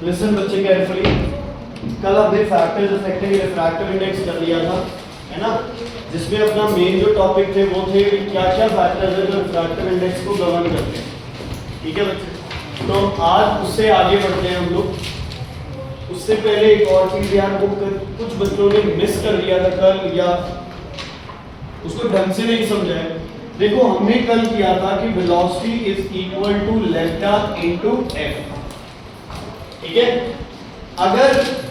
Listen बच्चे carefully. कल हमने फैक्टर्स अफेक्टिंग रिफ्रैक्टिव इंडेक्स कर लिया था, है ना, जिसमें अपना मेन जो टॉपिक थे वो थे क्या क्या फैक्टर्स है जो रिफ्रैक्टिव इंडेक्स को गवर्न करते हैं। ठीक है बच्चे, तो आज उससे आगे बढ़ते हैं हम लोग। उससे पहले एक और चीज यार वो कुछ बच्चों ने मिस कर दिया था कल, या उसको ढंग से नहीं समझा है। देखो हमने कल किया था कि velocity is equal to lambda into f. ठीक है, अगर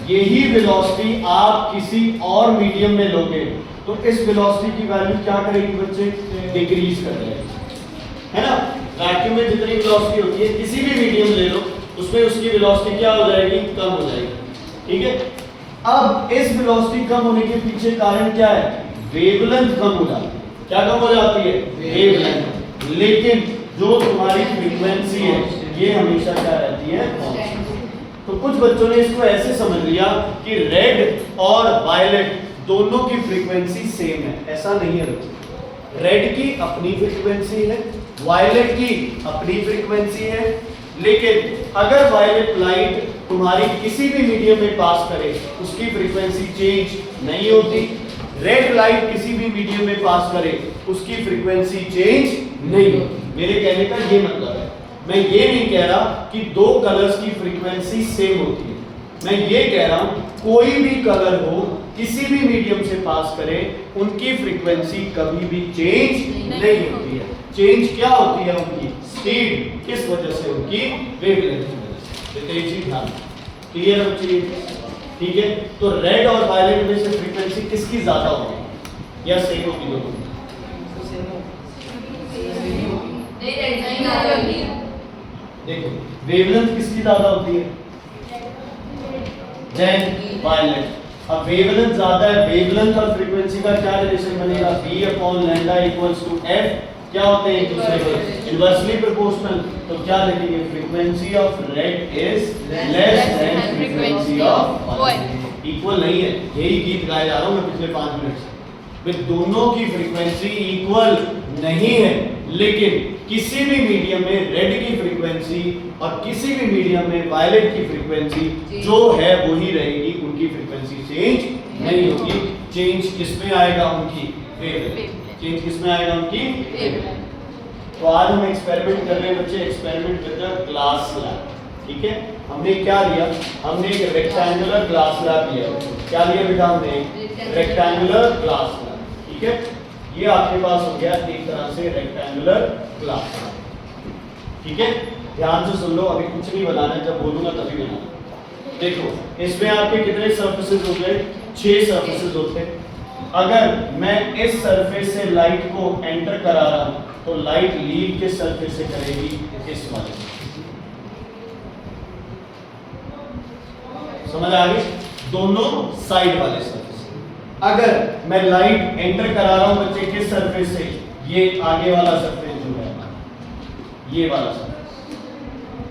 यही वेलोसिटी आप किसी और मीडियम में लोगे तो इस वेलोसिटी की वैल्यू क्या करेगी बच्चे, डिक्रीज कर जाएगी, है ना। वैक्यूम में जितनी वेलोसिटी होती है किसी भी मीडियम ले लो उसमें उसकी वेलोसिटी क्या हो जाएगी, कम हो जाएगी। ठीक है, अब इस वेलोसिटी कम होने के पीछे कारण क्या है, वेवलेंथ कम हो जाती है। क्या कम हो जाती है, वेवलेंथ। लेकिन जो तुम्हारी फ्रीक्वेंसी है ये हमेशा क्या रहती है। तो कुछ बच्चों ने इसको ऐसे समझ लिया कि रेड और वायलेट दोनों की फ्रीक्वेंसी सेम है। ऐसा नहीं है बच्चों, रेड की अपनी फ्रीक्वेंसी है, वायलेट की अपनी फ्रीक्वेंसी है। लेकिन अगर वायलेट लाइट तुम्हारी किसी भी मीडियम में पास करे उसकी फ्रीक्वेंसी चेंज नहीं होती, रेड लाइट किसी भी मीडियम में पास करे उसकी फ्रीक्वेंसी चेंज नहीं होती। मेरे कहने का ये मतलब है, मैं ये नहीं कह रहा कि दो कलर्स की फ्रीक्वेंसी सेम होती है, मैं ये कह रहा हूं कोई भी कलर हो किसी भी मीडियम से पास करे उनकी फ्रीक्वेंसी कभी भी चेंज नहीं होती है। चेंज क्या होती है उनकी, स्पीड, किस वजह से, उनकी वेवलेंथ की वजह से। ये चीज ध्यान, क्लियर हो चाहिए। ठीक है, तो रेड और वायलेट में से फ्रीक्वेंसी किसकी ज्यादा होगी या सेम होगी दोनों? देखो वेवलेंथ किसकी ज्यादा होती है, देन वायलेट। अब वेवलेंथ ज्यादा है, वेवलेंथ और फ्रीक्वेंसी का क्या रिलेशन बनेगा, v upon lambda equals to f। क्या होते हैं एक दूसरे के इनवर्सली प्रोपोर्शनल। तो क्या लिखेंगे, frequency of red is less than frequency of violet. Equal नहीं है, यही गीत गाया जा रहा हूं मैं पिछले 5 मिनट से। वे दोनों की फ्रीक्वेंसी इक्वल नहीं है, लेकिन किसी भी मीडियम में रेड की फ्रीक्वेंसी और किसी भी मीडियम में वायलेट की फ्रीक्वेंसी जो है वही रहेगी, उनकी फ्रीक्वेंसी चेंज नहीं होगी। चेंज किसमें आएगा, उनकी वेवलेंथ। चेंज किसमें आएगा, उनकी वेवलेंथ। तो आज हम एक्सपेरिमेंट कर रहे हैं बच्चे, experiment with the glass slab. ठीक है, हमने क्या लिया, हमने एक रेक्टेंगुलर ग्लास स्लैब लिया। क्या लिया बेटा, हमने रेक्टेंगुलर ग्लास स्लैब। ठीक है, ये आपके पास हो गया एक तरह से रेक्टेंगुलर ग्लास। ठीक है, ध्यान से सुन लो, अभी कुछ नहीं बनाना है, जब बोलूंगा तभी बनाना। देखो इसमें आपके कितने सरफेसेस हो गए, 6 सरफेसेस होते हैं। अगर मैं इस सरफेस से लाइट को एंटर करा रहा हूं तो लाइट लीव किस सरफेस से करेगी, इस वाले से। समझ आ गई, दोनों साइड वाले सरफेस। अगर मैं लाइट एंटर करा रहा हूं बच्चे किस सरफेस से, ये आगे वाला सरफेस जो है ये वाला सरफेस।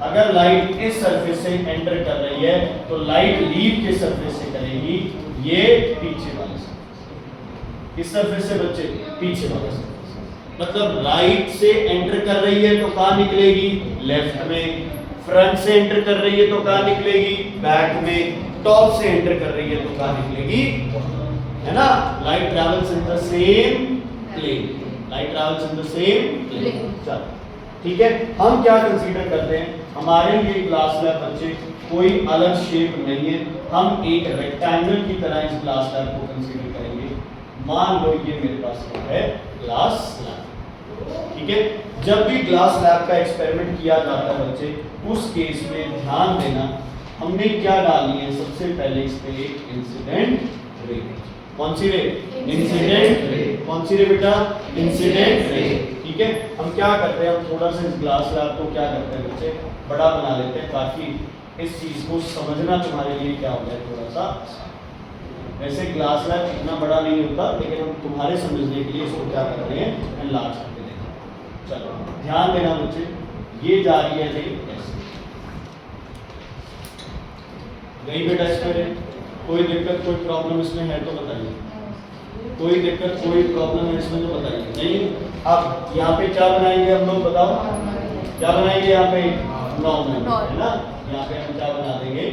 अगर लाइट इस सरफेस से एंटर कर रही है तो लाइट लीव किस सरफेस से करेगी, ये पीछे वाले सरफेस। किस सरफेस से बच्चे, पीछे वाले सरफेस। मतलब लाइट से एंटर कर रही है तो कहां निकलेगी, लेफ्ट में। फ्रंट से एंटर कर रही है तो कहां निकलेगी, बैक में। टॉप से एंटर कर रही है तो कहां निकलेगी, है ना। Light travels in the same plane, light travels in the same plane. चलो ठीक है, हम क्या कंसीडर करते हैं, हमारे लिए ग्लास स्लैब बच्चे कोई अलग शेप नहीं है। हम एक रेक्टेंगल की तरह इस ग्लास स्लैब को कंसीडर करेंगे। मान लो ये मेरे पास है ग्लास स्लैब। ठीक है, जब भी ग्लास स्लैब का एक्सपेरिमेंट किया जाता है बच्चे, उस केस में ध्यान देना हमने क्या डालनी है, सबसे पहले इस पे एक इंसिडेंट रे। कौन सी रे, इंसिडेंट रे। कौन सी रे बेटा, इंसिडेंट रे। ठीक है, हम क्या करते हैं, हम थोड़ा सा इस ग्लास स्लैब को क्या करते हैं बच्चे, बड़ा बना लेते हैं ताकि इस चीज को समझना तुम्हारे लिए क्या होता है थोड़ा सा। वैसे ग्लास स्लैब इतना बड़ा नहीं होता, लेकिन हम तुम्हारे समझने के लिए इसको क्या कर रहे हैं, एनलार्ज करके देखें। चलो ध्यान देना बच्चे, ये जा रही है रे ऐसे। गई बेटा इसमें, कोई दिक्कत कोई प्रॉब्लम इसमें है तो बताइए। कोई दिक्कत कोई प्रॉब्लम है इसमें तो बताइए। नहीं, अब यहाँ पे क्या बनाएंगे हम लोग, बताओ क्या बनाएंगे। यहाँ पे नॉर्मल, है ना। यहाँ पे हम क्या बना देंगे,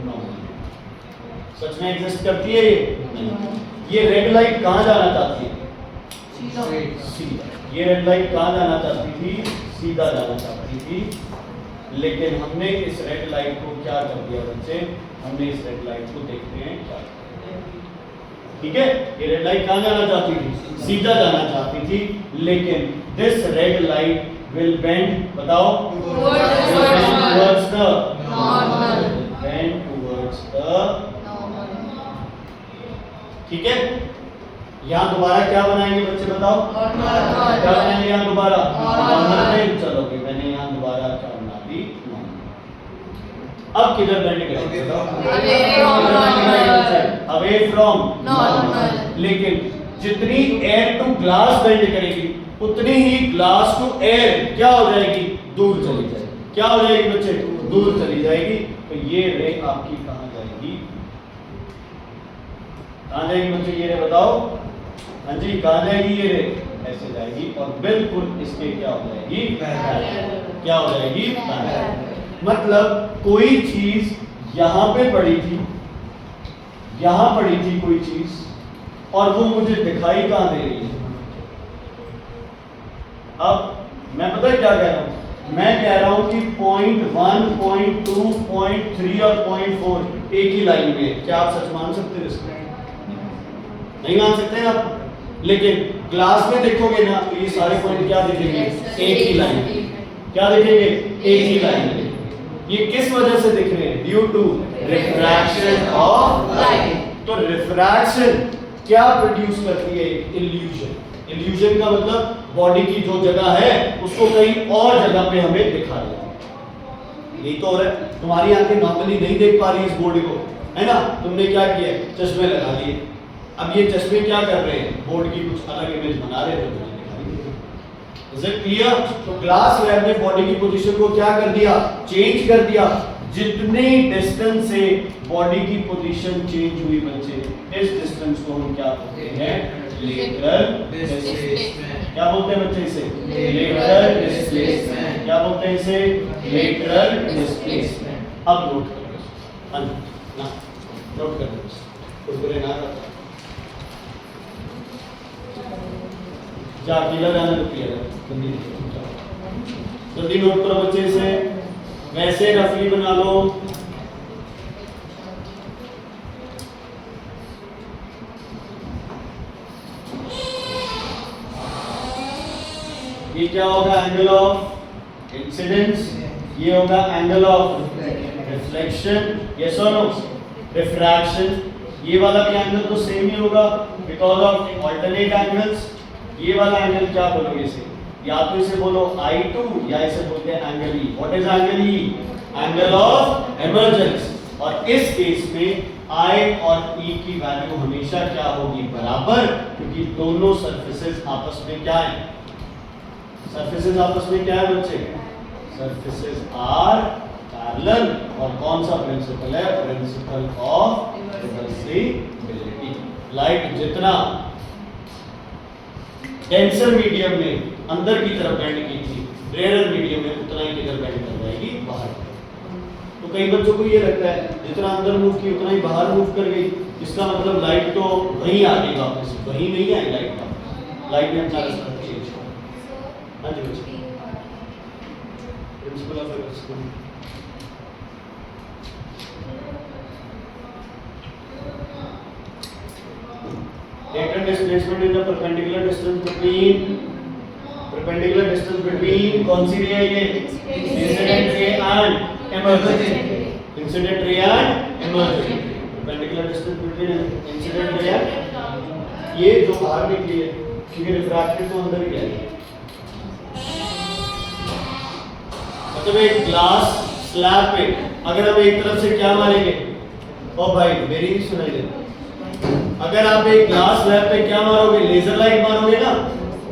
नॉर्मल। सच में एग्जिस्ट करती है ये रेड लाइट कहाँ जाना चाहती है, सीधा। ये रेड लाइट कहाँ जाना चाहती थी, सीधा जाना चाहती थी, लेकिन हमने इस रेड लाइट को क्या कर दिया बच्चे, हमने इस रेड लाइट को देखते हैं क्या, ठीक है। ये रेड लाइट कहाँ जाना चाहती थी, सीधा जाना चाहती थी, लेकिन this red light will bend, बताओ, towards the normal, bend towards the, ठीक है। यहाँ दोबारा क्या बनाएंगे बच्चे, बताओ, क्या बनाएंगे यहाँ दोबारा, नॉर्मल। चलो मैंने यहाँ दोबारा क्या बना दी, अब किधर बेंड करेंगे, अवे फ्रॉम नॉर्मल। लेकिन जितनी एयर टू ग्लास बेंड करेगी उतनी ही ग्लास टू एयर क्या हो जाएगी, दूर चली जाएगी। क्या हो जाएगी बच्चे, दूर चली जाएगी। तो ये रे आपकी कहां जाएगी, कहां जाएगी बच्चे, ये रे बताओ, हाँ जी, कहां जाएगी ये रे, ऐसे जाएगी और बिल्कुल इसके क्या हो जाएगी, क्या हो जाएगी, मतलब कोई चीज यहां पे पड़ी थी, यहां पड़ी थी कोई चीज, और वो मुझे दिखाई कहां दे रही है। अब मैं पता है क्या कह रहा हूं, मैं कह रहा हूं कि पॉइंट 1, पॉइंट 2, पॉइंट 3 और पॉइंट 4 एक ही लाइन में। क्या आप सच मान सकते हो इसको, नहीं मान सकते हैं आप, लेकिन क्लास में देखोगे ना तो ये सारे पॉइंट क्या दिखेंगे, एक ही लाइन, क्या दिखेंगे, एक ही लाइन में। ये किस वजह से दिख रहे हैं, due to refraction of light. तो रिफ्रैक्शन क्या प्रोड्यूस करती है, इल्यूजन। इल्यूजन का मतलब बॉडी की जो जगह है उसको कहीं और जगह पे हमें दिखा देती है। यही तो हो रहा है, तुम्हारी आंखें नॉर्मली नहीं देख पा रही इस बॉडी को, है ना, तुमने क्या किया, चश्मे लगा लिए। अब ये चश्मे क्या कर रहे हैं, बोर्ड की कुछ अलग इमेज बना रहे हैं, तो इज इट क्लियर। तो ग्लास लैब ने बॉडी की पोजीशन को क्या कर दिया, चेंज कर दिया। जितने डिस्टेंस से बॉडी की पोजीशन चेंज हुई बच्चे, इस डिस्टेंस को हम क्या बोलते हैं, लेटरल डिस्प्लेसमेंट। क्या बोलते हैं बच्चे इसे, लेटरल डिस्प्लेसमेंट। क्या बोलते हैं इसे, लेटरल डिस्प्लेसमेंट। अब नोट करो, ना नोट कर दो, कुरकुरे ना करता जा, अकेला जाना तो क्लियर है, जल्दी नोट करो बच्चे इसे, वैसे रफली बना लो। ये क्या होगा, एंगल ऑफ इंसिडेंस, ये होगा एंगल ऑफ रिफ्लेक्शन, यस और नो, रिफ्रैक्शन। ये वाला भी एंगल तो सेम ही होगा बिकॉज ऑफ ऑल्टरनेट एंगल्स। ये वाला एंगल क्या बोलोगे इसे, या तो इसे बोलो I2 या इसे बोलते हैं angle E। What is angle E, angle of emergence. और इस केस में I और E की वैल्यू हमेशा क्या होगी, बराबर, क्योंकि दोनों सरफेसेस आपस में क्या है, सरफेसेस आपस में क्या है बच्चे, सरफेसेस आर पैरेलल। और कौन सा प्रिंसिपल है, प्रिंसिपल ऑफ रिवर्सिबिलिटी। लाइट जितना डेंसर मीडियम में अंदर की तरफ बेंड की थी, रेयर मीडियम में उतना ही किधर बेंड कर जाएगी, बाहर। तो कई बच्चों को ये लगता है जितना अंदर मूव की उतना ही बाहर मूव कर गई, इसका मतलब लाइट तो वहीं आ गई वापस, वहीं नहीं आई लाइट वापस, लाइट ने अपना रास्ता चेंज किया। हाँ जी बच्चे, principal of reversibility. Lateral displacement is the perpendicular distance between कौन सी रे है ये, incident ray and emergent, incident ray and emergent. perpendicular distance between incident ray and ये जो बाहर निकली है, क्योंकि रिफ्रैक्टेड तो अंदर ही है। मतलब एक ग्लास स्लैब पे अगर हम एक तरफ से क्या मारेंगे, ओ भाई मेरी ही सुनाई दे, अगर आप एक ग्लास स्लैब पे क्या मारोगे, लेजर लाइट मारोगे ना,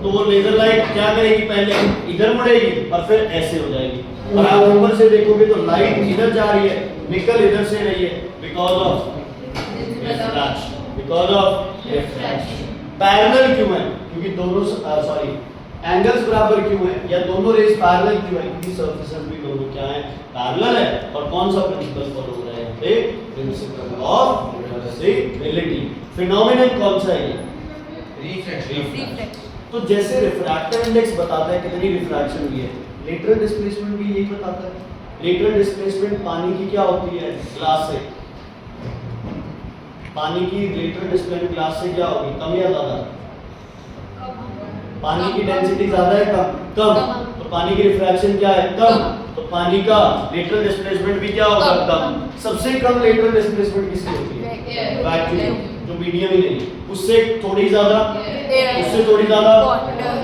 तो वो लेजर लाइट क्या करेगी, पहले इधर मुड़ेगी और फिर ऐसे हो जाएगी। और आप ऊपर से देखोगे तो लाइट इधर जा रही है, निकल इधर से रही है, because of refraction, because of refraction. Parallel क्यों है, क्योंकि दोनों एंगल्स बराबर क्यों है या दोनों रेज पैरेलल क्यों है? क्योंकि सर्फेसेस भी दोनों क्या है? पैरेलल है। और कौन सा प्रिंसिपल फॉलो हो रहा है यहाँ पे? Principal of reversibility. फिनोमेनन कौन सा है ये? रिफ्रैक्शन। तो जैसे रिफ्रैक्टिव इंडेक्स बताता है कितनी रिफ्रैक्शन हुई है, लेटरल डिस्प्लेसमेंट भी यही बताता है। लेटरल डिस्प्लेसमेंट पानी की क्या होती है? ग्लास से। पानी की लेटरल डिस्प्लेसमेंट ग्लास से क्या होगी? कम या ज्यादा? पानी की डेंसिटी ज्यादा है कम? कम। तो पानी की रिफ्रैक्शन क्या है? कम। तो पानी का लेटरल डिस्प्लेसमेंट भी क्या होगा? कम। सबसे कम लेटरल डिस्प्लेसमेंट किसकी होती है? वैक्यूम, जो मीडियम ही नहीं, उससे थोड़ी ज्यादा, उससे थोड़ी ज्यादा,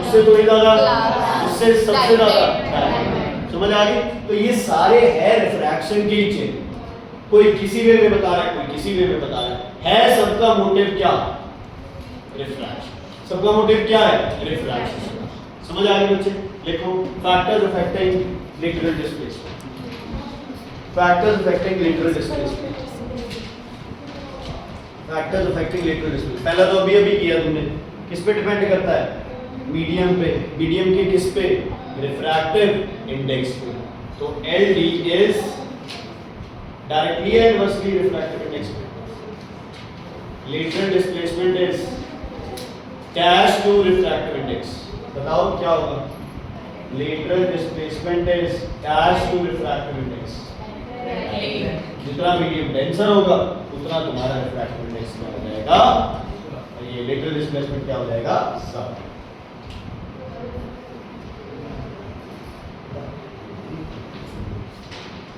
उससे थोड़ी ज्यादा, उससे सबसे ज्यादा। समझ आ गई? तो ये सारे है रिफ्रैक्शन की चेन। कोई किसी वे में बता रहा है, कोई किसी वे में बता रहा है सबका मोटिव क्या? रिफ्रैक्शन। सबका मोटिव क्या है? रिफ्रैक्शन। समझ आ गई बच्चे? लिखो factors affecting lateral displacement. Factors affecting lateral displacement. Factors affecting lateral displacement. पहला तो अभी किया तुमने। किस पे डिपेंड करता है? मीडियम पे। मीडियम के किस पे? रिफ्रैक्टिव इंडेक्स पे। तो LD is directly and inversely refractive index पे। Lateral displacement is dash to refractive index. बताओ क्या होगा? Lateral displacement is dash to refractive index. जितना मीडियम डेंसर होगा उतना तुम्हारा रिफ्रैक्टिव इंडेक्स क्या हो जाएगा? और ये लेटरल डिस्प्लेसमेंट क्या हो जाएगा? सब।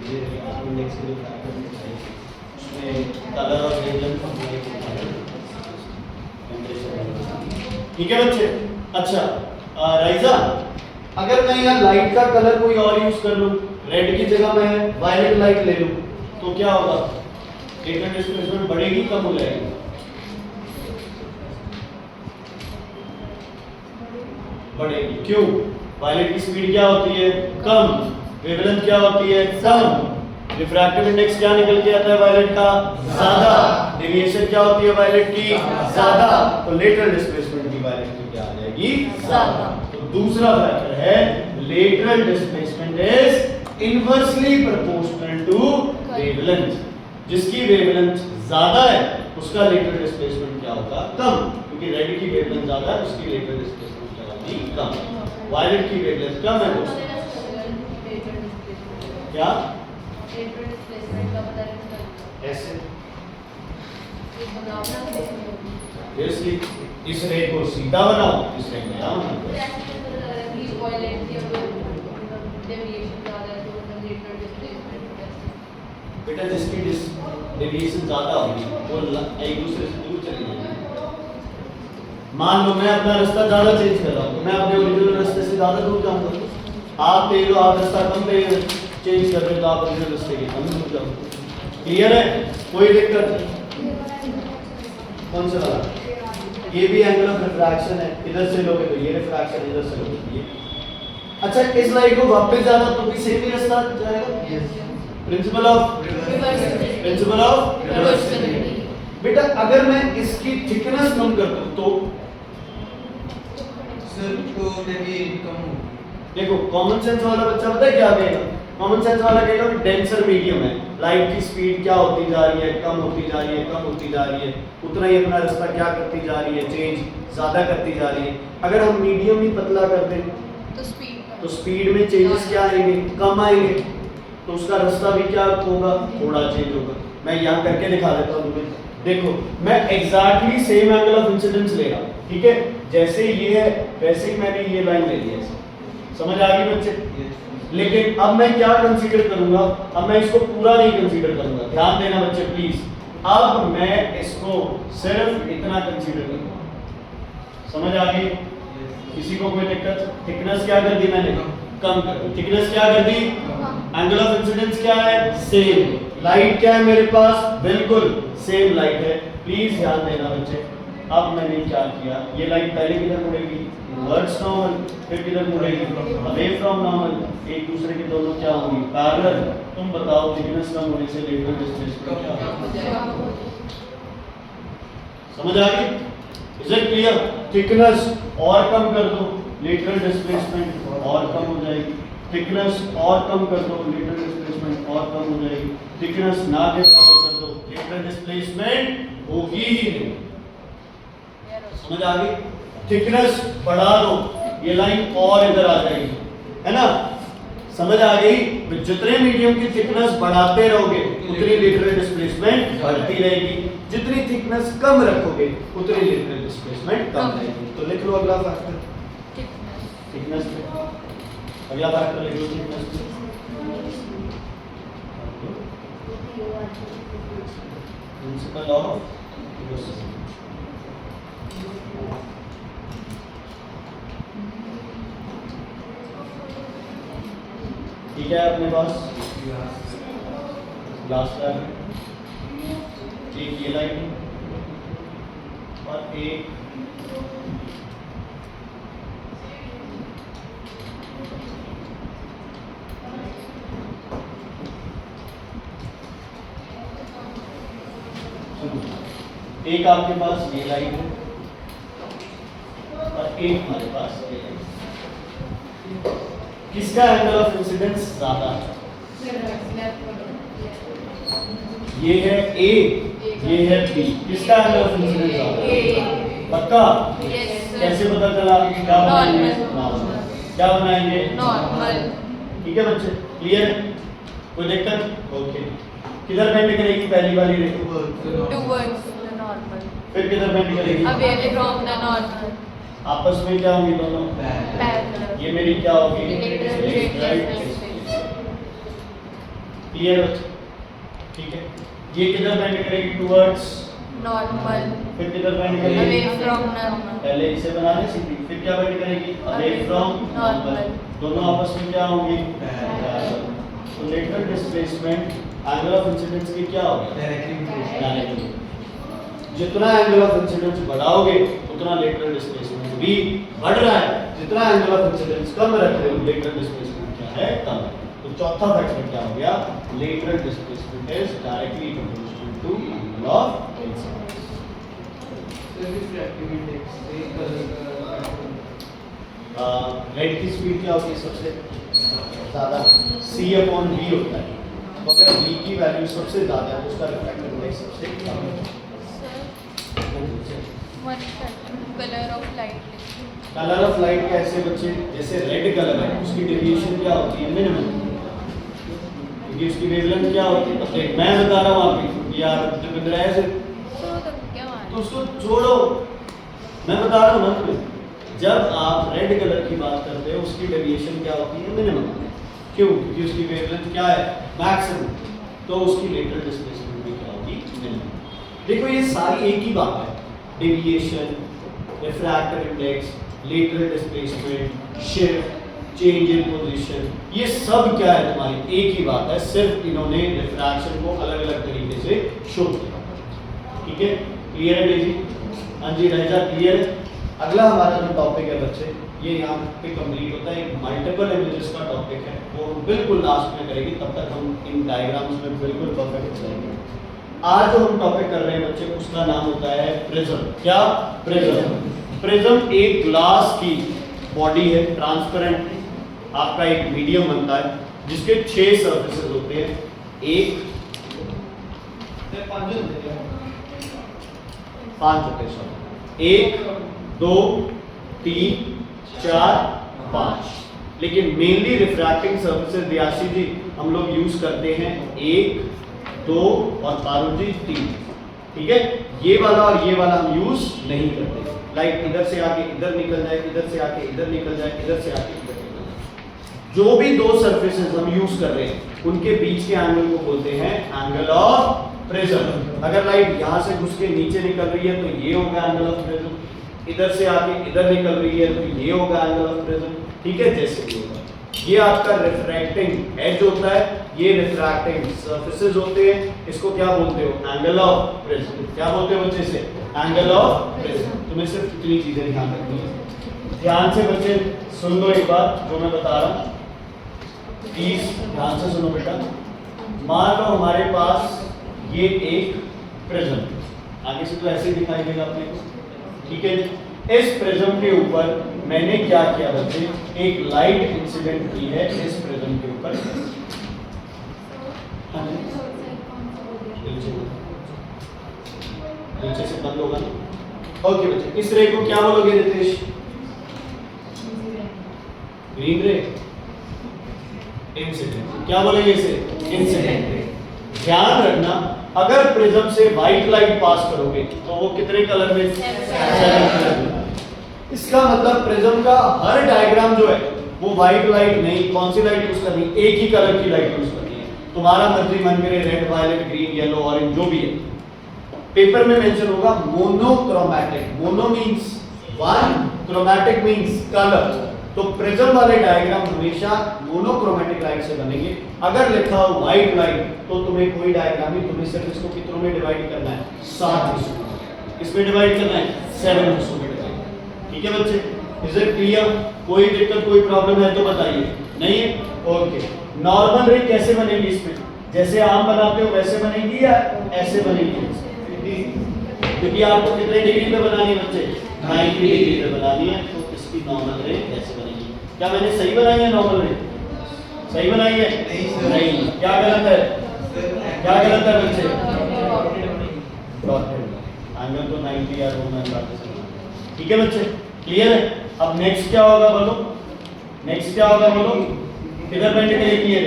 ये रिफ्रैक्टिव इंडेक्स के लिए फैक्टर उसमें कलर और वेवलेंथ ठीक है बच्चे? अच्छा राइजा, अगर मैं यहाँ लाइट का कलर कोई और यूज कर लूं, रेड की जगह मैं वायलेट लाइट ले लूं, तो क्या होगा? लेटरल डिस्प्लेसमेंट बढ़ेगी कम हो जाएगी? बढ़ेगी। क्यों? वायलेट की स्पीड क्या होती है? कम। वेवलेंथ क्या होती है? कम। रिफ्रैक्टिव इंडेक्स क्या निकल के आता है वायलेट का? ज्यादा। डेविएशन क्या होती है वायलेट की? ज्यादा। तो लेटरल डिस्प्लेसमेंट की वायलेट की क्या आ जाएगी? ज्यादा। तो दूसरा फैक्टर है lateral displacement is inversely proportional to wavelength. जिसकी वेवलेंथ ज्यादा है उसका लेटरल डिस्प्लेसमेंट क्या होगा? कम। क्योंकि रेड की वेवलेंथ ज्यादा है, उसकी लेटरल डिस्प्लेसमेंट क्या होगी? कम। वायलेट की वेवलेंथ कम है दोस्तों। क्या? ऐसे इस रे को सीधा बनाओ, इस रे को क्या बनाओ? बेटा जिसकी डेविएशन ज्यादा होगी वो एक दूसरे से दूर चली जाएगी। मान लो मैं अपना रास्ता ज्यादा चेंज कर रहा हूँ तो मैं अपने ओरिजिनल रास्ते से ज्यादा दूर जाऊंगा। आप तेज हो, आप रास्ता कम चेंज कर रहे हो तो आप ओरिजिनल रास्ते के कम दूर जाओगे। क्लियर है? कोई दिक्कत नहीं? कौन सा वाला? ये भी एंगल ऑफ रिफ्रैक्शन है, इधर से लोगे तो ये रिफ्रैक्शन, इधर से लोगे तो ये। अच्छा इस लाइट को वापस जाना तो भी सेम ही रास्ता जाएगा? Principal of reversibility. बेटा अगर मैं इसकी थिकनेस कम कर दूं तो सर तो डेविएशन कम हो। देखो कॉमन सेंस वाला बच्चा पता है क्या कहेगा? कॉमन सेंस वाला कहेगा कि डेंसर मीडियम है, लाइट की स्पीड क्या होती जा रही है? कम होती जा रही है, कम होती जा रही है, उतना ही अपना रास्ता क्या करती जा रही है? चेंज ज्यादा करती जा रही है। अगर हम मीडियम ही पतला कर दें तो स्पीड में चेंजेस क्या आएंगे? कम आएंगे। तो उसका रास्ता भी क्या होगा? थोड़ा चेंज होगा। मैं यहाँ करके दिखा देता हूँ तुम्हें। देखो मैं exactly same angle of incidence ले रहा हूँ, ठीक है? जैसे ये है वैसे ही मैंने ये लाइन ले ली है। समझ आ गई बच्चे? लेकिन अब मैं क्या कंसीडर करूंगा? अब मैं इसको पूरा नहीं कंसीडर करूंगा। ध्यान देना बच्चे प्लीज। अब मैं इसको सिर्फ इतना कंसीडर करूंगा। समझ आ गई? किसी को कोई दिक्कत? थिकनेस क्या कर दी मैंने? कम कर दी। थिकनेस क्या कर दी? एंगल ऑफ इंसिडेंस क्या है? सेम। लाइट क्या है मेरे पास? बिल्कुल सेम लाइट है। प्लीज ध्यान देना बच्चे। अब मैंने क्या किया? ये लाइट पहले किधर मुड़ेगी? Towards normal. फिर किधर मुड़ेगी? Away from normal. एक दूसरे के दोनों क्या होंगी? पैरेलल। तुम बताओ थिकनेस कम होने से लेटरल डिस्प्लेसमेंट क्या होगा? समझ आ गई? Is it clear? थिकनेस और कम कर दो लेटरल डिस्प्लेसमेंट और कम हो जाएगी, थिकनेस और कम कर दो, लेटरल डिस्प्लेसमेंट और कम हो जाएगी, थिकनेस ना के बराबर कर दो, लेटरल डिस्प्लेसमेंट होगी ही नहीं। समझ आ गई? थिकनेस बढ़ा दो, ये लाइन और इधर आ जाएगी, है ना? समझ आ गई? तो जितने मीडियम की थिकनेस बढ़ाते रहोगे उतनी लेटरल डिस्प्लेसमेंट बढ़ती रहेगी, जितनी थिकनेस कम रखोगे उतनी लेटरल डिस्प्लेसमेंट कम रहेगी। तो लिख लो अगला फैक्टर थिकनेस पे, अगला फैक्टर लिख लो थिकनेस पे। प्रिंसिपल ऑफ ठीक है अपने पास लास्ट लाइन, एक ये लाइन और एक आपके पास ये लाइन है और एक हमारे पास ये लाइन। किसका एंगल ऑफ इंसिडेंस ज्यादा है? ये है ए, ये है बी, किसका एंगल ऑफ इंसिडेंस ज्यादा है? पक्का? कैसे पता चला? क्या बनाएंगे? नॉर्मल। क्या बनाएंगे? नॉर्मल। ठीक है बच्चे, क्लियर है? कोई दिक्कत? ओके। किधर बेंड करेगी पहली वाली रे? Towards the normal. फिर किधर बेंड करेगी? Away from the normal. आपस में क्या होंगी दोनों? पैरेलल। ये मेरी क्या होगी? Lateral क्लियर बच्चे? ठीक है। ये किधर बेंड करेगी? Towards normal. फिर किधर बेंड अवे करेगी? From normal. पहले इसे बनाने सीखी, फिर क्या बेंड करेगी? Away from normal. दोनों आपस में क्या होंगी? पैरेलल। तो lateral displacement angle of incidence की क्या होगी? डायरेक्टली। जितना एंगल ऑफ इंसिडेंस बढ़ाओगे उतना लेटरल डिस्प्लेसमेंट भी बढ़ रहा है, जितना एंगल ऑफ इंसिडेंस कम रख रहे हो लेटरल डिस्प्लेसमेंट क्या है? कम है। तो चौथा फैक्टर क्या हो गया? Lateral displacement is directly proportional to angle of incidence. Light की स्पीड क्या होती है सबसे ज्यादा? c/v होता है। तो अगर v की वैल्यू सबसे ज्यादा है तो उसका रिफ्रैक्टिव इंडेक्स सबसे कम है। One colour of light. Colour of light कैसे बच्चे? जैसे रेड कलर है उसकी डेविएशन क्या होती है? मिनिमम, क्योंकि उसकी वेवलेंथ क्या होती है? तो मैं बता रहा हूँ आपको यार जो बिंदु है से तो उसको छोड़ो, मैं बता रहा हूँ ना तुम्हें। जब आप रेड कलर की बात करते हो उसकी डेविएशन क्या होती है? मिनिमम। क्यों? क्योंकि उसकी वेवलेंथ क्या है? मैक्सिमम। तो उसकी लेटरल डिस्प्लेसमेंट भी क्या होगी? मिनिमम। देखो ये सारी एक ही बात है, deviation, refractive index, lateral displacement, shift, change in position, ये सब क्या है? तुम्हारी एक ही बात है, सिर्फ इन्होंने रिफ्रैक्शन को अलग अलग तरीके से शो किया। ठीक है, क्लियर है जी? हाँ जी रह जा, क्लियर है? अगला हमारा जो टॉपिक है बच्चे, ये यहाँ पे कंप्लीट होता है। एक मल्टीपल इमेजेस का टॉपिक है, वो बिल्कुल लास्ट में करेंगे, तब तक हम इन डायग्राम्स में बिल्कुल परफेक्ट चलेंगे। आज जो हम टॉपिक कर रहे हैं बच्चे उसका नाम होता है प्रिज्म। क्या? प्रिज्म। प्रिज्म एक ग्लास की बॉडी है, ट्रांसपेरेंट, आपका एक मीडियम बनता है जिसके 6 सर्फेसेस होते हैं। पांच होते हैं, 1 2 3 4 5, लेकिन मेनली रिफ्रैक्टिंग सर्फेसेस दियाशी जी हम लोग यूज करते हैं 1 2 और पारुल जी 3। ठीक है, ये वाला और ये वाला हम यूज नहीं करते। लाइक इधर से आके इधर निकल जाए, इधर से आके इधर निकल जाए, इधर से आके इधर निकल जाए। जो भी दो सरफेसेस हम यूज कर रहे हैं उनके बीच के एंगल को बोलते हैं एंगल ऑफ प्रिज्म। अगर लाइट यहाँ से घुस के नीचे निकल रही है तो ये होगा एंगल ऑफ प्रिज्म, इधर से आके इधर निकल रही है तो ये होगा एंगल ऑफ प्रिज्म। ठीक है, जैसे भी होगा। ये आपका रिफ्रैक्टिंग एज होता है, ये रिफ्रैक्टिंग सरफेसेस होते हैं। इसको क्या बोलते हो? Angle of prism. क्या बोलते हो बच्चे से? Angle of prism. तुम्हें सिर्फ इतनी चीजें ध्यान रखनी है। ध्यान से बच्चे सुन लो एक बात जो मैं बता रहा हूँ, प्लीज ध्यान से सुनो बेटा। मान लो हमारे पास ये एक प्रिज्म, आगे से तो ऐसे दिखाई देगा अपने को। ठीक है, इस प्रिज्म के ऊपर मैंने क्या किया बच्चे, एक लाइट इंसिडेंट की है इस प्रिज्म के ऊपर। हाँ जी, नीचे से बंद होगा ना। ओके बच्चे, इस रे को क्या बोलोगे रितेश? ग्रीन रे, इंसिडेंट। क्या बोलेंगे इसे? Incident ray. ध्यान रखना, अगर प्रिज्म से व्हाइट लाइट पास करोगे तो वो कितने कलर में? 7 कलर में। इसका मतलब प्रिज्म का हर डायग्राम जो है वो व्हाइट लाइट नहीं, कौन सी लाइट यूज करनी? एक ही कलर की लाइट यूज करनी है। तुम्हारा मर्जी मन करे red, violet, green, yellow, orange, जो भी है। पेपर में मेंशन होगा monochromatic. Mono means one, chromatic means colour. तो प्रिज्म वाले डायग्राम हमेशा मोनोक्रोमैटिक लाइट से बनेंगे। अगर लिखा हो व्हाइट लाइट तो तुम्हें कोई डायग्राम नहीं, तुम्हें सिर्फ इसको कितनों में डिवाइड करना है? 7 हिस्सों में। इसमें डिवाइड करना है 7 हिस्सों में डिवाइड। ठीक है बच्चे, इज इट क्लियर? कोई दिक्कत, कोई प्रॉब्लम है तो बताइए। नहीं है? ओके। नॉर्मल रे कैसे बनेगी इसमें? जैसे आम बनाते हो वैसे बनेगी या ऐसे बनेगी? क्योंकि आपको कितने डिग्री पे बनानी है बच्चे? 90 डिग्री पे बनानी है। तो इसकी नॉर्मल रे कैसे बनेगी? क्या मैंने सही बनाई है नॉर्मल रे? सही बनाई है? नहीं सर। नहीं। क्या गलत है? क्या गलत है बच्चे? एंगल तो 90 या रोमन बात है। ठीक है बच्चे, क्लियर है? अब नेक्स्ट क्या होगा बोलो? नेक्स्ट क्या होगा बोलो? किधर बेंड करेगी ये?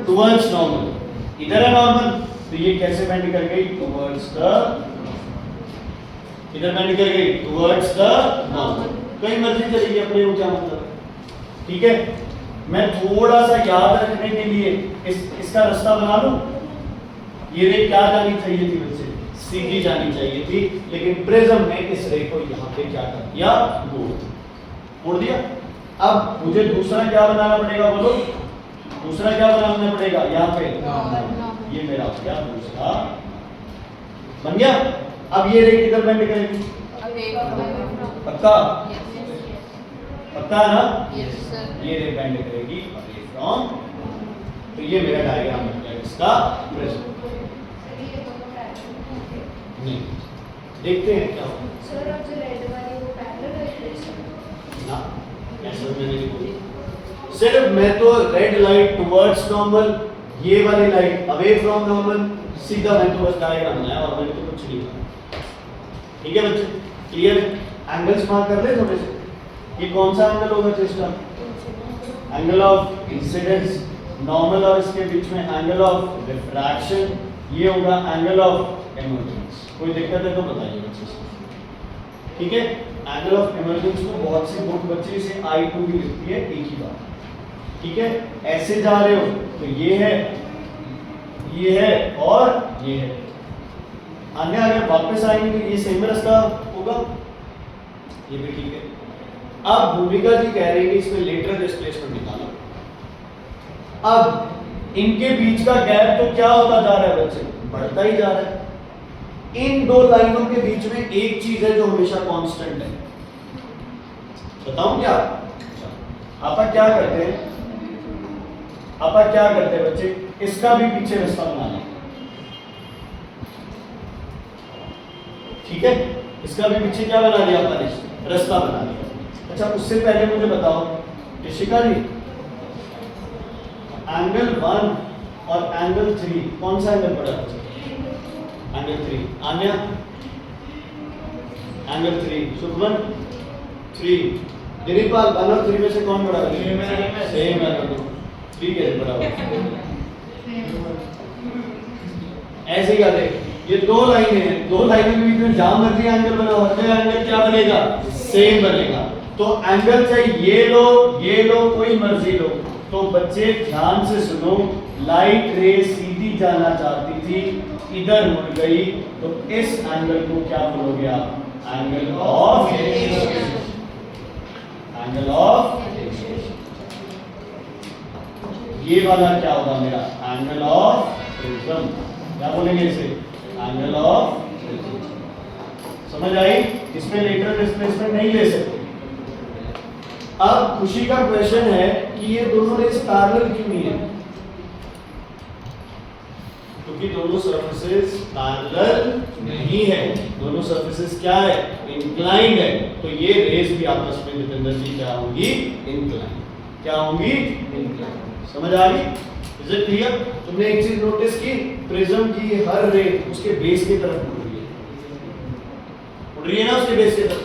Towards normal. इधर है नॉर्मल, तो ये कैसे बेंड कर गई? टुवर्ड्स द, इधर बेंड कर गई टुवर्ड्स द नॉर्मल। कहीं मर्जी चलेगी अपने को, क्या मतलब? ठीक है, मैं थोड़ा सा याद रखने के लिए इसका रास्ता बना लूं। ये रे क्या जानी चाहिए थी बच्चे? सीधी जानी चाहिए थी, लेकिन प्रिज्म ने इस रे को यहाँ पे क्या कर दिया? मोड़ दिया। अब मुझे दूसरा क्या बनाना पड़ेगा बोलो? दूसरा क्या बनाना पड़ेगा? यहाँ पे ये मेरा हो गया दूसरा, बन गया। अब ये रे किधर बेंड करेगी? पक्का? पक्का है ना? ये रे बेंड करेगी अवे फ्रॉम। तो ये मेरा डायग्राम बन गया इसका प्रिज्म। नहीं, देखते हैं क्या होगा। सर अब जो रेड वाली वो पैरेलल है ना, ऐसा मैंने नहीं बोली। सिर्फ मैं तो रेड लाइट टुवर्ड्स नॉर्मल, ये वाली लाइट अवे फ्रॉम नॉर्मल, सीधा मैं तो बस डायग्राम बनाया और मैंने तो कुछ नहीं बनाया। ठीक है बच्चे, क्लियर? एंगल्स मार्क कर ले थोड़े से। ये कौन सा एंगल होगा जिसका? Angle of incidence. नॉर्मल और इसके बीच में एंगल ऑफ रिफ्रैक्शन, ये होगा एंगल ऑफ इमर्जेंस। कोई दिक्कत है तो बताइए बच्चे। ठीक है, एंगल ऑफ इमर्जेंस को बहुत सी बुक बच्चे इसे I2 भी लिखती है, एक ही बात। ठीक है, ऐसे जा रहे हो तो ये है और ये है। आगे अगर वापस आएंगे तो ये सेम रास्ता होगा, ये भी ठीक है। अब भूमिका जी कह रही है इसमें लेटरल डिस्प्लेसमेंट निकालो। अब इनके बीच का गैप तो क्या होता जा रहा है बच्चे? बढ़ता ही जा रहा है। इन दो लाइनों के बीच में एक चीज है जो हमेशा कांस्टेंट है, बताऊं क्या? आपा क्या करते हैं? आपा क्या करते हैं बच्चे? इसका भी पीछे रास्ता बना लें। ठीक है, इसका भी पीछे क्या बना लिया आपने? रास्ता बना लिया। अच्छा, उससे पहले मुझे बताओ ऋषिका जी, एंगल 1 और एंगल 3 कौन सा एंगल पड़ा? एंगल 3। आन्या, एंगल 3। सुखमन 3। दिलीपाल 1 और 3 में से कौन बड़ा? सेम है तो 3 कैसे बड़ा होगा? ऐसे ही आते, ये दो लाइनें हैं, दो लाइनों के बीच में जहां मर्जी एंगल बना होता है, एंगल क्या बनेगा? सेम बनेगा। तो एंगल चाहे ये लो कोई मर्जी लो। तो बच्चे ध्यान से सुनो, लाइट रे सीधी जाना चाहती थी, इधर मुड़ गई, तो इस एंगल को क्या बोलोगे आप? एंगल ऑफ ये वाला क्या होगा मेरा? Angle of prism. क्या बोलेंगे इसे? Angle of prism. समझ आई? इसमें लेटरल डिस्प्लेसमेंट नहीं ले सकते। अब खुशी का क्वेश्चन है कि ये दोनों रेस पैरेलल क्यों नहीं है? क्योंकि दोनों सरफेसेस पैरेलल नहीं है, दोनों सरफेसेस क्या है, इंक्लाइंड है, तो ये रेज भी आपस में दीपेंद्र जी क्या होंगी, इंक्लाइंड, क्या होंगी, इंक्लाइंड। समझ आ गई? Is it clear? तुमने एक चीज नोटिस की, प्रिज्म की हर रे उसके बेस की तरफ मुड़ रही है ना, उसके बेस की तरफ,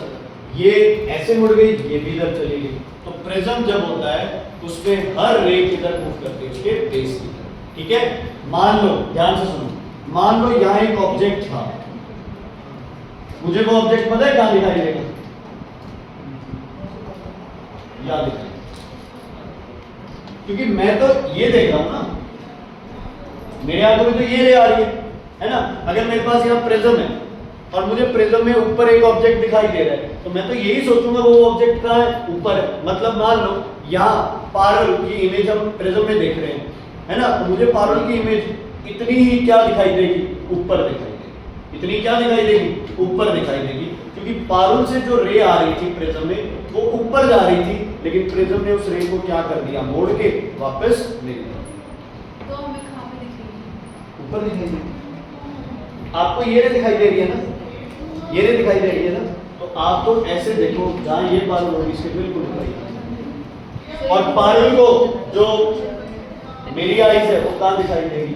ये ऐसे मुड़ गई, ये भी इधर चली गई, तो प्रिज्म जब होता है उसमें हर रे किधर मूव करती है, उसके बेस की तरफ। ठीक है, मान लो, ध्यान से सुनो, मान लो यहां एक ऑब्जेक्ट था, मुझे वो ऑब्जेक्ट पता है कहां दिखाई देगा, याद दिखाई, क्योंकि मैं तो ये देख रहा हूं ना, मेरे आंखों में तो ये रे आ रही है ना। अगर मेरे पास यहाँ प्रिज्म है और मुझे प्रिज्म में ऊपर एक ऑब्जेक्ट दिखाई दे रहा है, तो मैं तो यही सोचूंगा वो ऑब्जेक्ट कहाँ है, ऊपर है। मतलब मान लो यहाँ पारुल की इमेज हम प्रिज्म में देख रहे हैं, है ना, तो मुझे पारुल की इमेज इतनी ही क्या दिखाई देगी, ऊपर दिखाई देगी, इतनी क्या दिखाई देगी, ऊपर दिखाई देगी, क्योंकि पारुल से जो रे आ रही थी प्रिज्म में वो ऊपर जा रही थी, लेकिन प्रिज्म ने उस रे को क्या कर दिया, मोड़ के वापस ले लिया, तो हमें कहाँ पे दिखेगी? ऊपर दिखाई देगी। आपको ये रे दिखाई दे रही है ना, ये रे दिखाई दे रही है ना, तो आप तो ऐसे देखो जहां ये पारुल होगी इसके बिल्कुल ऊपर, और पारुल को जो मेरी आईज है वो कहां दिखाई देगी,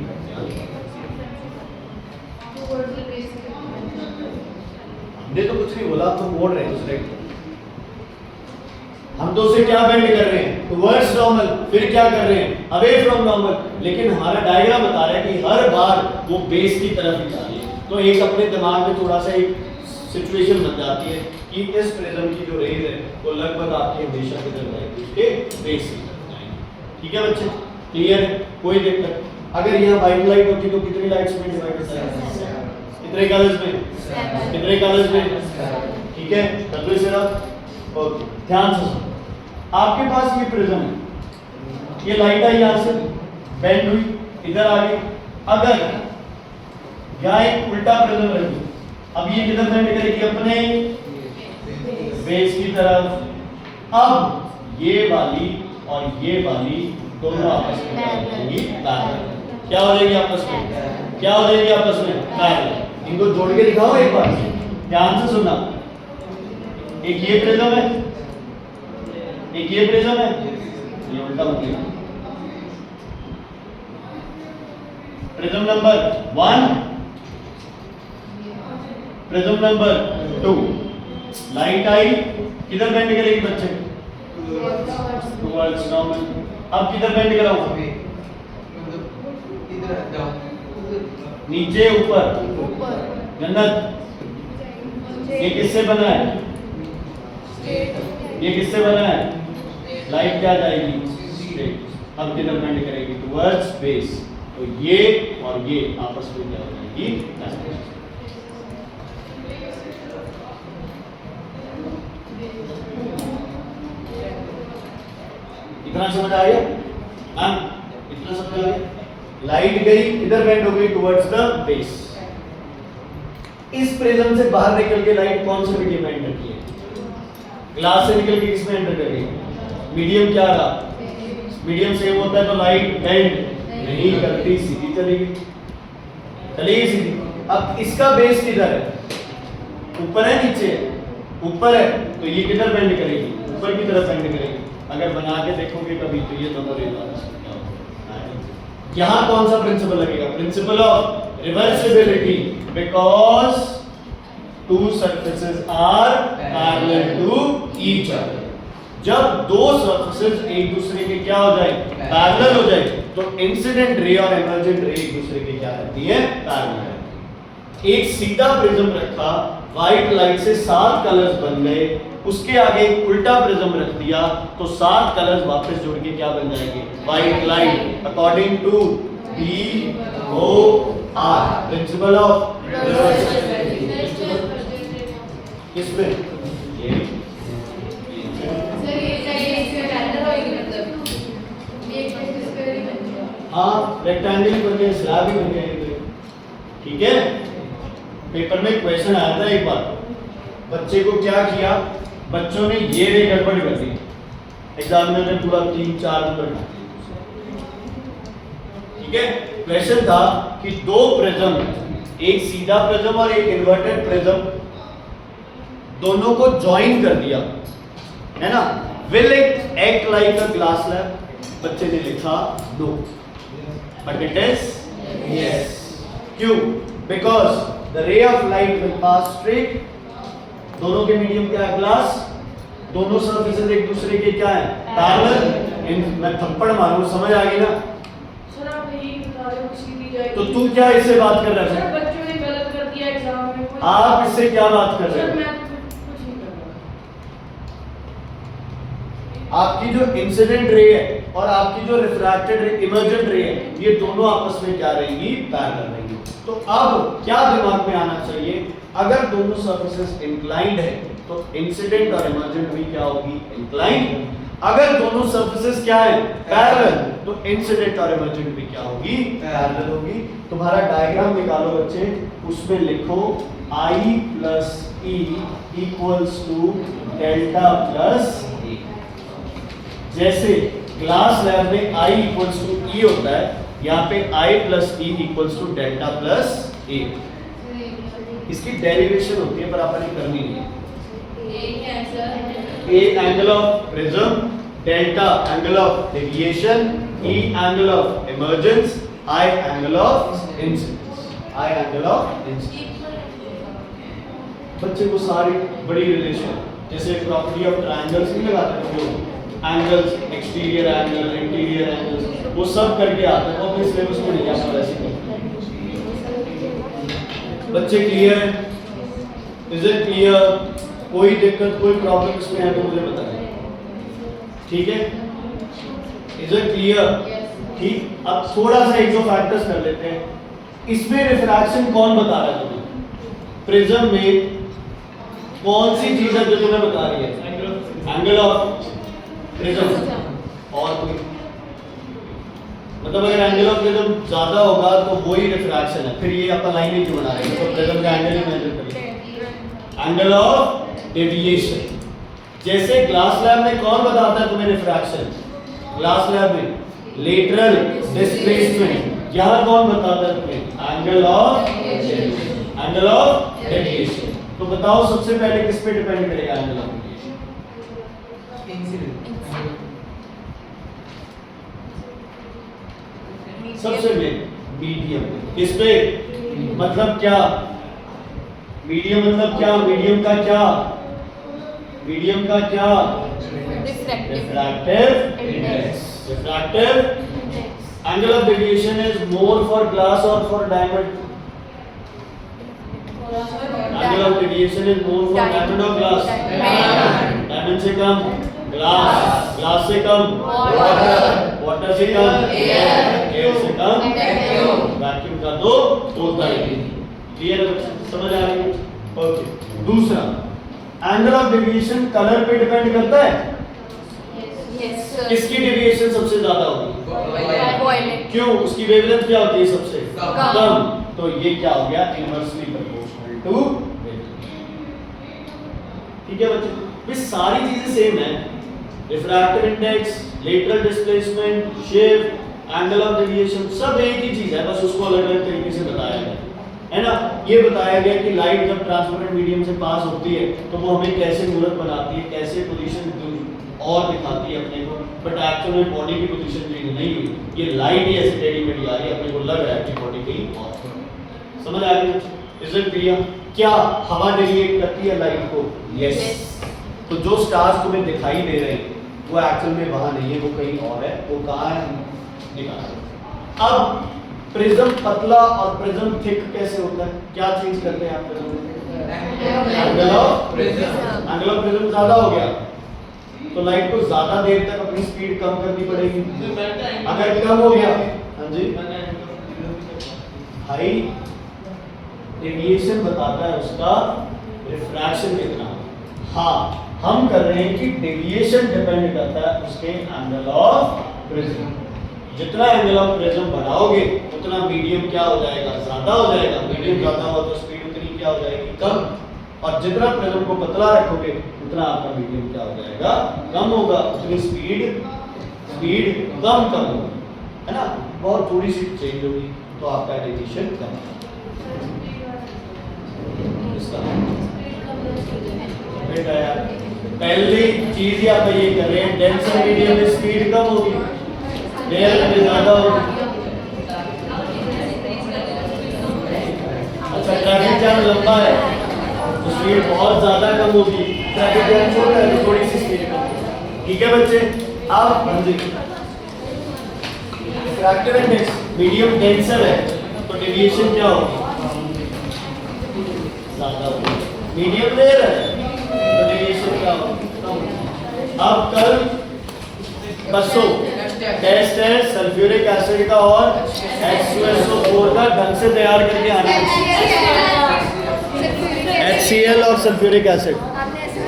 हमने तो कुछ नहीं बोला, आप तो मोड़ रहे हैं उस रे को, हम तो उसे क्या बेंड कर रहे हैं, टुवर्ड्स नॉर्मल, फिर क्या कर रहे हैं, अवे फ्रॉम नॉर्मल, लेकिन हमारा डायग्राम बता रहा है कि हर बार वो बेस की तरफ ही जा रही है। तो एक अपने दिमाग में थोड़ा सा एक सिचुएशन बन जाती है कि इस प्रिज्म की जो रेज है वो लगभग आपकी हमेशा किधर जाएगी, उसके बेस की तरफ जाएगी। ठीक है बच्चे, क्लियर है, कोई दिक्कत? अगर यहाँ व्हाइट लाइट होती तो कितनी लाइट्स में डिवाइड होता है, कितने कलर्स में, कितने कलर्स में, ठीक है, तब सिर्फ ओके, ध्यान से सुनो, आपके पास ये प्रिज्म है, ये लाइट आई यहाँ से बेंड हुई, इधर आ गई, अगर यहाँ एक उल्टा प्रिज्म रखी, अब ये किधर बेंड करेगी, अपने बेस की तरफ। अब ये वाली और ये वाली दोनों आपस में जाएंगी पैरेलल, क्या हो जाएगी आपस में, क्या हो जाएगी आपस में, पैरेलल। इनको जोड़ के दिखाओ एक बार, ध्यान से सुनना, एक ये प्रिज्म है, एक ये प्रिज्म है, ये उल्टा हो गया, prism number 1, prism number 2, light आई, किधर बेंड करेगी बच्चे, टुवर्ड्स नॉर्मल। अब किधर बेंड कराऊं, नीचे ऊपर, जन्नत, ये किससे बना है, ये किससे बना है, लाइट क्या जाएगी, स्ट्रेट। अब किधर बेंड करेगी, टुवर्ड्स बेस, तो ये और ये आपस में क्या हो जाएगी, इतना समझ आ गया मैम, इतना समझ आ गया। लाइट गई इधर बेंड हो गई टुवर्ड्स द बेस, इस प्रिज्म से बाहर निकल के लाइट कौन से मीडियम में एंटर की है, ग्लास से निकल के किसमें एंटर कर रही है, मीडियम क्या रहा, मीडियम सेम होता है तो लाइट बेंड नहीं करती, सीधी चलेगी, चलेगी सीधी। अब इसका बेस किधर है, ऊपर है नीचे है, ऊपर है, तो ये किधर बेंड करेगी, ऊपर की तरफ बेंड करेगी। अगर बना के देखोगे कभी तो ये दोनों रेज यहाँ कौन सा प्रिंसिपल लगेगा, principle of reversibility, because two surfaces are parallel to each other. जब दो सरफेसेस एक दूसरे के क्या हो जाए, पैरेलल हो जाए, तो इंसिडेंट रे और एमर्जेंट रे एक दूसरे के क्या रहती है, पैरेलल। एक सीधा प्रिज्म रखा, व्हाइट लाइट से 7 कलर्स बन गए, उसके आगे एक उल्टा प्रिज्म रख दिया तो 7 कलर्स वापस जोड़ के क्या बन जाएंगे, white light, according to BOR, principle of reversibility. किसमें ये हाँ, रेक्टेंगल बन गए, स्लैब भी बन गए, ठीक है। पेपर में क्वेश्चन आया था एक बार, बच्चे को क्या किया, बच्चों ने ये रे गड़बड़ कर दी, एग्जामिनर ने पूरा 3-4 नंबर काट दिए, ठीक है। क्वेश्चन था कि दो प्रिज्म, एक सीधा प्रिज्म और एक इन्वर्टेड प्रिज्म, दोनों को ज्वाइन कर दिया, है ना। Will it act like a glass slab? बच्चे ने लिखा no, but it is yes. क्यों? Because the ray of light will pass straight. दोनों के मीडियम क्या है? ग्लास। दोनों सरफेसेस एक दूसरे के क्या है? पैरेलल। मैं थप्पड़ मारूं, समझ आ गई ना? सर आप यही बता रहे हो सीधी जाएगी। तो तू क्या इससे बात कर रहा सर है? बच्चों ने गलत कर दिया एग्जाम में। आप इससे क्या बात कर रहे सर हो? मैं कुछ नहीं कर रहा। आपकी जो इंसिडेंट रे है और आपकी जो रिफ्रैक्टेड रे, इमर्जेंट रे है, ये दोनों आपस में क्या रहेंगी? पैरेलल रहेंगी। तो अब क्या दिमाग में आना चाहिए? अगर दोनों सरफेसेस इंक्लाइंड है तो इंसिडेंट और इमर्जेंट भी क्या होगी? इंक्लाइंड। अगर दोनों सरफेसेस क्या है? पैरेलल, तो इंसिडेंट और इमर्जेंट भी क्या होगी? पैरेलल होगी। तुम्हारा डायग्राम निकालो बच्चे, उसमें लिखो I plus E equals to delta plus E। जैसे ग्लास लैब में I इक्वल्स टू E होता है, यहाँ पे I plus E equals to delta plus A। इसकी डेरिवेशन होती है पर आपने करनी नहीं है। A angle of prism, delta angle of deviation, E angle of emergence, I angle of incidence, I angle of incidence। बच्चे को सारी बड़ी रिलेशन, जैसे प्रॉपर्टी ऑफ ट्रायंगल्स नहीं लगाते जो angles, exterior angle, interior angles, वो सब करके आते हैं। और इस सिलेबस में नहीं आता वैसे। बच्चे क्लियर है? Is it clear? कोई दिक्कत, कोई प्रॉब्लम इसमें है तो मुझे बताएं, ठीक है? Is it clear? ठीक। अब थोड़ा सा एक दो फैक्टर्स कर लेते हैं। इसमें रिफ्रैक्शन कौन बता रहा है तुम्हें? प्रिज्म में कौन सी चीज है जो तुम्हें बता रही है? Angle of prism. और कोई मतलब अगर एंगल ऑफ प्रिज्म ज्यादा होगा तो वही रिफ्रैक्शन है। फिर ये आपका लाइन ही क्यों बना रहे हैं? तो प्रिज्म का एंगल ही मेजर करिए। Angle of deviation. जैसे ग्लास स्लैब में कौन बताता है तुम्हें रिफ्रैक्शन? ग्लास स्लैब में लेटरल डिस्प्लेसमेंट। यहां कौन बताता है तुम्हें? Angle of deviation. तो बताओ सबसे पहले किस पे डिपेंड करेगा एंगल ऑफ डेविएशन? सबसे मेन मीडियम। किस पे? मतलब क्या? मीडियम मतलब क्या? मीडियम का क्या? मीडियम का क्या? Refractive index. Refractive angle of deviation is more for glass और for diamond? Angle of deviation is more for diamond और ग्लास? डायमंड से कम ग्लास, ग्लास से कम वाटर, वाटर से कम एयर, एयर से कम वैक्यूम का तो होता ही नहीं। क्लियर है? समझ आ रही है? ओके। दूसरा, एंगल ऑफ डेविएशन कलर पे डिपेंड करता है? किसकी डेविएशन सबसे ज्यादा होगी? क्यों? उसकी वेवलेंथ क्या होती है सबसे कम। तो ये क्या हो गया? Inversely proportional to wavelength. ठीक है बच्चों? ये सारी चीजें सेम है। Refractive index, lateral displacement, shift, angle of deviation, सब एक ही चीज है, बस उसको अलग अलग तरीके से बताया गया है ना। ये बताया गया कि लाइट जब ट्रांसपेरेंट मीडियम से पास होती है तो वो हमें कैसे मूर्त बनाती है, कैसे पोजीशन और दिखाती है अपने को, बट एक्चुअल में बॉडी की पोजीशन चेंज नहीं हुई। ये लाइट ही ऐसे टेढ़ी मेढ़ी आ रही है, अपने को लग रहा है कि बॉडी कहीं और। समझ आ रही है? Is it clear? क्या हवा डेविएट करती है लाइट को? यस। तो जो स्टार्स तुम्हें दिखाई दे रहे हैं वो एक्चुअल में वहां नहीं है, वो कहीं और है। वो कहाँ है? दिखा। अब प्रिज्म पतला और प्रिज्म थिक कैसे होता है? क्या चेंज करते हैं आप प्रिज्म में? एंगल ऑफ प्रिज्म ज्यादा हो गया तो लाइट को ज्यादा देर तक अपनी स्पीड कम करनी पड़ेगी। अगर कम हो गया, हाँ जी, हाई डेविएशन बताता है उसका रिफ्रैक्शन कितना। हाँ, हम कर रहे हैं कि डेविएशन डिपेंड करता है उसके एंगल ऑफ प्रिज्म। जितना एंगल ऑफ प्रिज्म बढ़ाओगे उतना मीडियम क्या हो जाएगा? ज्यादा हो जाएगा। मीडियम ज्यादा हो तो स्पीड उतनी क्या हो जाएगी? कम। और जितना प्रिज्म को पतला रखोगे उतना आपका मीडियम क्या हो जाएगा? कम होगा। उतनी स्पीड कम होगी, है ना। बहुत थोड़ी सी चेंज होगी। तो आपका डेविएशन कम है। इसका बेटा यार पहली चीज ही आप ये कर रहे हैं, डेंसर मीडियम में स्पीड कम होगी, रेयर में ज्यादा होगी। अच्छा ट्रैफिक जाम लंबा है तो स्पीड बहुत ज्यादा कम होगी, ट्रैफिक जाम छोटा है तो थोड़ी सी स्पीड कम होगी। ठीक है बच्चे, आप रिफ्रैक्टिव इंडेक्स मीडियम डेंसर है तो डेविएशन क्या होगी, ज्यादा होगी। मीडियम रेयर है तो डेविएशन क्या होगी, कम होगी। अब कल बसो टेस्ट है सल्फ्यूरिक एसिड का और H2SO4 का ढंग से तैयार करके आना है। HCl और सल्फ्यूरिक एसिड